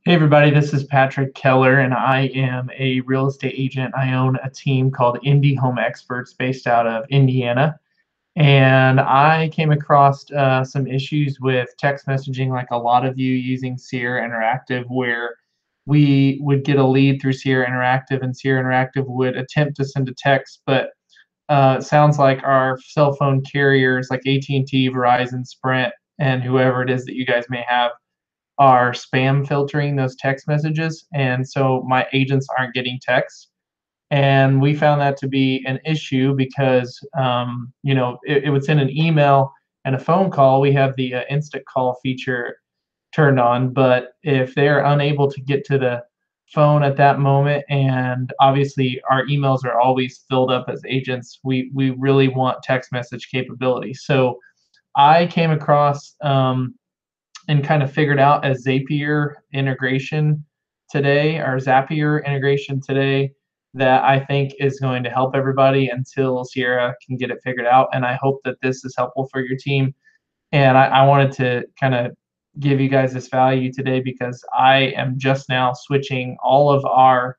Hey everybody, this is Patrick Keller, and I am a real estate agent. I own a team called Indie Home Experts based out of Indiana. And I came across some issues with text messaging, like a lot of you using Sierra Interactive, where we would get a lead through Sierra Interactive, and Sierra Interactive would attempt to send a text, but it sounds like our cell phone carriers like AT&T, Verizon, Sprint, and whoever it is that you guys may have are spam filtering those text messages, and so my agents aren't getting texts. And we found that to be an issue because it would send an email and a phone call. We have the instant call feature turned on, but if they're unable to get to the phone at that moment, and obviously our emails are always filled up as agents, we really want text message capability. So I came across and kind of figured out a Zapier integration today, or Zapier integration today, that I think is going to help everybody until Sierra can get it figured out. And I hope that this is helpful for your team. And I wanted to kind of give you guys this value today because I am just now switching all of our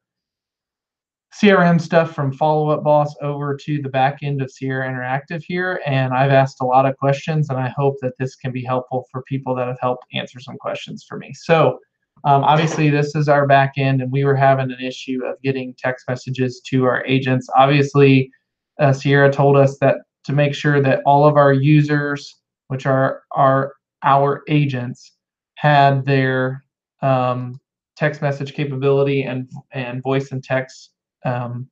CRM stuff from Follow Up Boss over to the back end of Sierra Interactive here, and I've asked a lot of questions, and I hope that this can be helpful for people that have helped answer some questions for me. So obviously this is our back end, and we were having an issue of getting text messages to our agents. Obviously, Sierra told us that to make sure that all of our users, which are our agents, had their text message capability and voice and text um,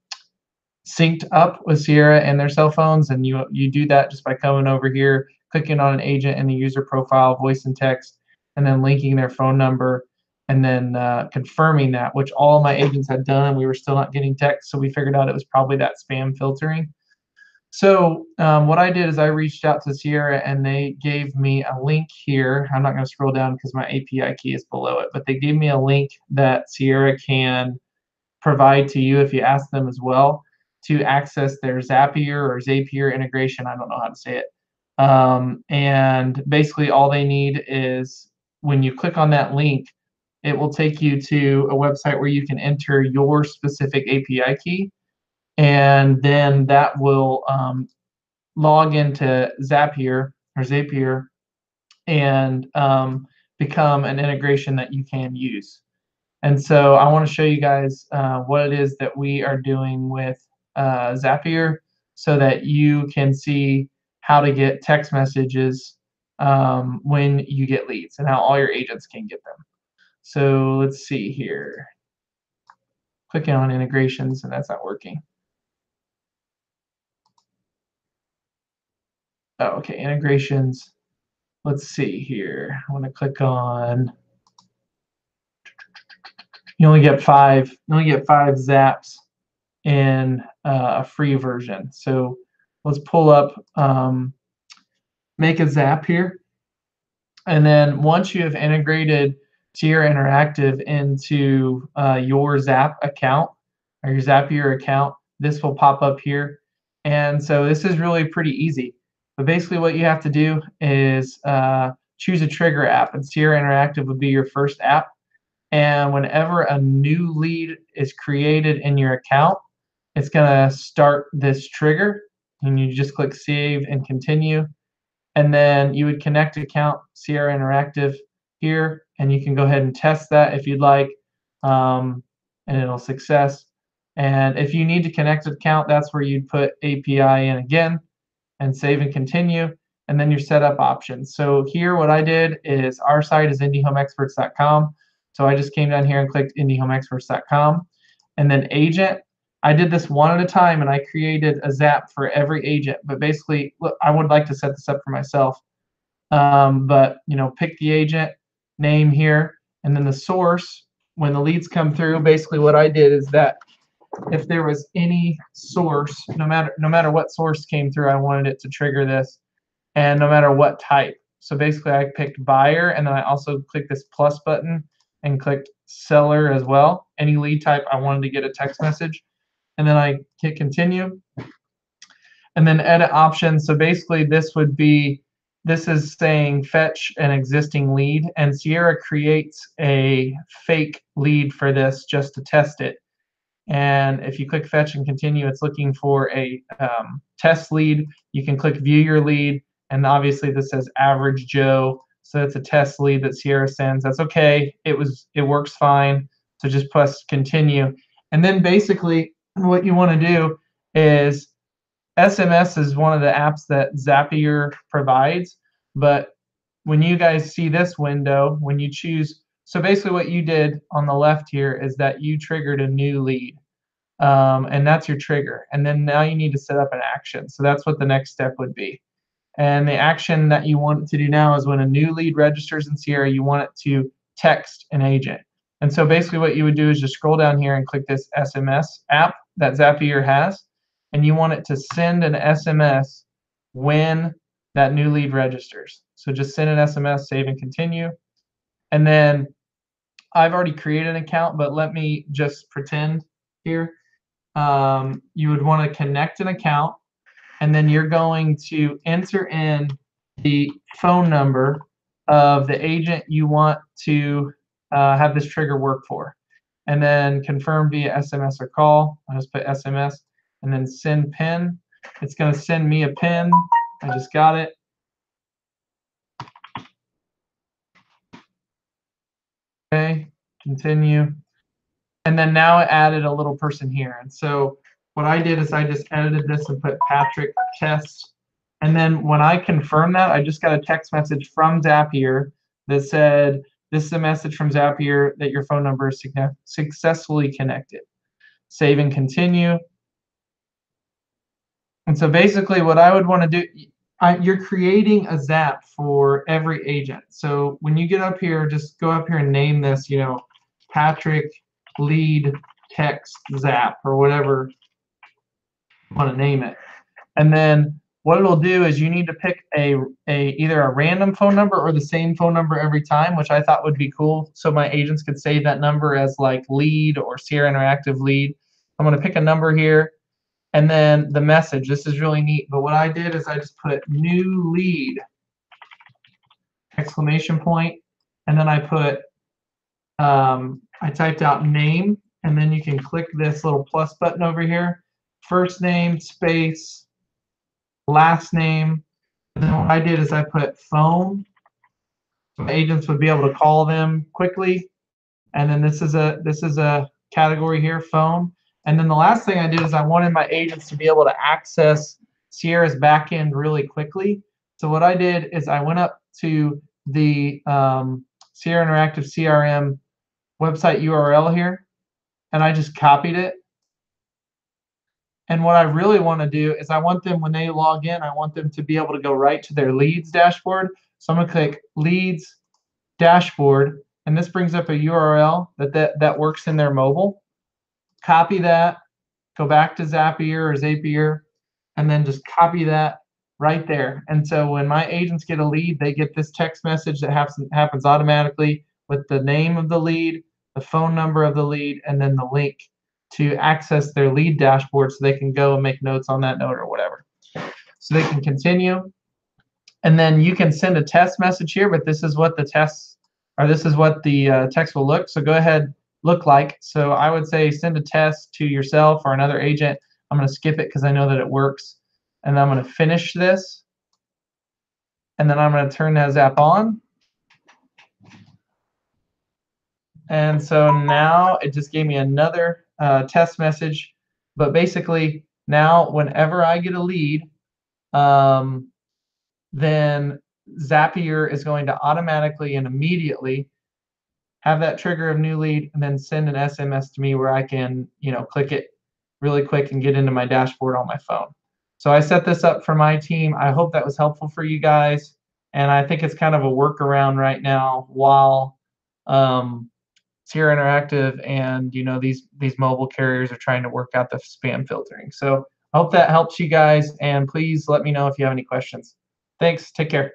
synced up with Sierra and their cell phones, and you do that just by coming over here, clicking on an agent in the user profile, voice and text, and then linking their phone number, and then confirming that, which all of my agents had done, and we were still not getting text, so we figured out it was probably that spam filtering. So what I did is I reached out to Sierra, and they gave me a link here. I'm not going to scroll down because my API key is below it, but they gave me a link that Sierra can provide to you if you ask them as well to access their Zapier or Zapier integration. I don't know how to say it. And basically all they need is when you click on that link, it will take you to a website where you can enter your specific API key, and then that will log into Zapier and become an integration that you can use. And so I want to show you guys what it is that we are doing with Zapier so that you can see how to get text messages when you get leads and how all your agents can get them. So let's see here. Clicking on integrations, and that's not working. Oh, okay, integrations. Let's see here. I want to click on. You only get five. You only get 5 zaps in a free version. So let's pull up make a zap here. And then once you have integrated Sierra Interactive into your Zap account or your Zapier account, this will pop up here. And so this is really pretty easy. But basically what you have to do is choose a trigger app, and Sierra Interactive would be your first app. And whenever a new lead is created in your account, it's going to start this trigger, and you just click Save and Continue. And then you would connect account Sierra Interactive here, and you can go ahead and test that if you'd like, and it'll success. And if you need to connect an account, that's where you'd put API in again and save and continue, and then your setup options. So here what I did is our site is indiehomeexperts.com. So I just came down here and clicked indiehomeexperts.com, and then agent. I did this one at a time, and I created a zap for every agent. But basically, look, I would like to set this up for myself. But pick the agent name here, and then the source. When the leads come through, basically what I did is that if there was any source, no matter what source came through, I wanted it to trigger this, and no matter what type. So basically, I picked buyer, and then I also clicked this plus button and clicked seller as well. Any lead type, I wanted to get a text message. And then I hit continue, and then edit options. So basically this would be this is saying fetch an existing lead, and Sierra creates a fake lead for this just to test it. And if you click fetch and continue, it's looking for a test lead. You can click view your lead, and obviously this says average Joe, so it's a test lead that Sierra sends. That's okay. It works fine. So just press continue, and then basically what you want to do is SMS is one of the apps that Zapier provides, but when you guys see this window, when you choose, so basically what you did on the left here is that you triggered a new lead, and that's your trigger. And then now you need to set up an action. So that's what the next step would be. And the action that you want to do now is when a new lead registers in Sierra, you want it to text an agent. And so basically what you would do is just scroll down here and click this SMS app that Zapier has, and you want it to send an SMS when that new lead registers. So just send an SMS, save and continue. And then I've already created an account, but let me just pretend here. You would want to connect an account, and then you're going to enter in the phone number of the agent you want to have this trigger work for, and then confirm via SMS or call. I'll just put SMS and then send PIN. It's going to send me a PIN. I just got it. Okay, continue. And then now it added a little person here. And so what I did is I just edited this and put Patrick test. And then when I confirm that, I just got a text message from Zapier that said, this is a message from Zapier that your phone number is successfully connected. Save and continue. And so basically what I would want to do, you're creating a Zap for every agent. So when you get up here, just go up here and name this, Patrick lead text Zap or whatever you want to name it. And then what it'll do is you need to pick either a random phone number or the same phone number every time, which I thought would be cool, so my agents could save that number as like lead or Sierra Interactive lead. I'm going to pick a number here, and then the message. This is really neat, but what I did is I just put new lead exclamation point, and then I put I typed out name, and then you can click this little plus button over here, first name space last name. And then what I did is I put phone, so agents would be able to call them quickly. And then this is a category here, phone. And then the last thing I did is I wanted my agents to be able to access Sierra's backend really quickly. So what I did is I went up to the Sierra Interactive CRM website URL here, and I just copied it. And what I really want to do is I want them, when they log in, I want them to be able to go right to their leads dashboard. So I'm going to click leads dashboard, and this brings up a URL that works in their mobile. Copy that, go back to Zapier, and then just copy that right there. And so when my agents get a lead, they get this text message that happens automatically with the name of the lead, the phone number of the lead, and then the link to access their lead dashboard so they can go and make notes on that note or whatever. So they can continue. And then you can send a test message here, but this is what the text will look. So go ahead, look like. So I would say send a test to yourself or another agent. I'm going to skip it because I know that it works. And I'm going to finish this. And then I'm going to turn that Zap on. And so now it just gave me another test message. But basically now whenever I get a lead, then Zapier is going to automatically and immediately have that trigger of new lead and then send an SMS to me where I can, click it really quick and get into my dashboard on my phone. So I set this up for my team. I hope that was helpful for you guys. And I think it's kind of a workaround right now while Sierra Interactive and these mobile carriers are trying to work out the spam filtering. So I hope that helps you guys, and please let me know if you have any questions. Thanks. Take care.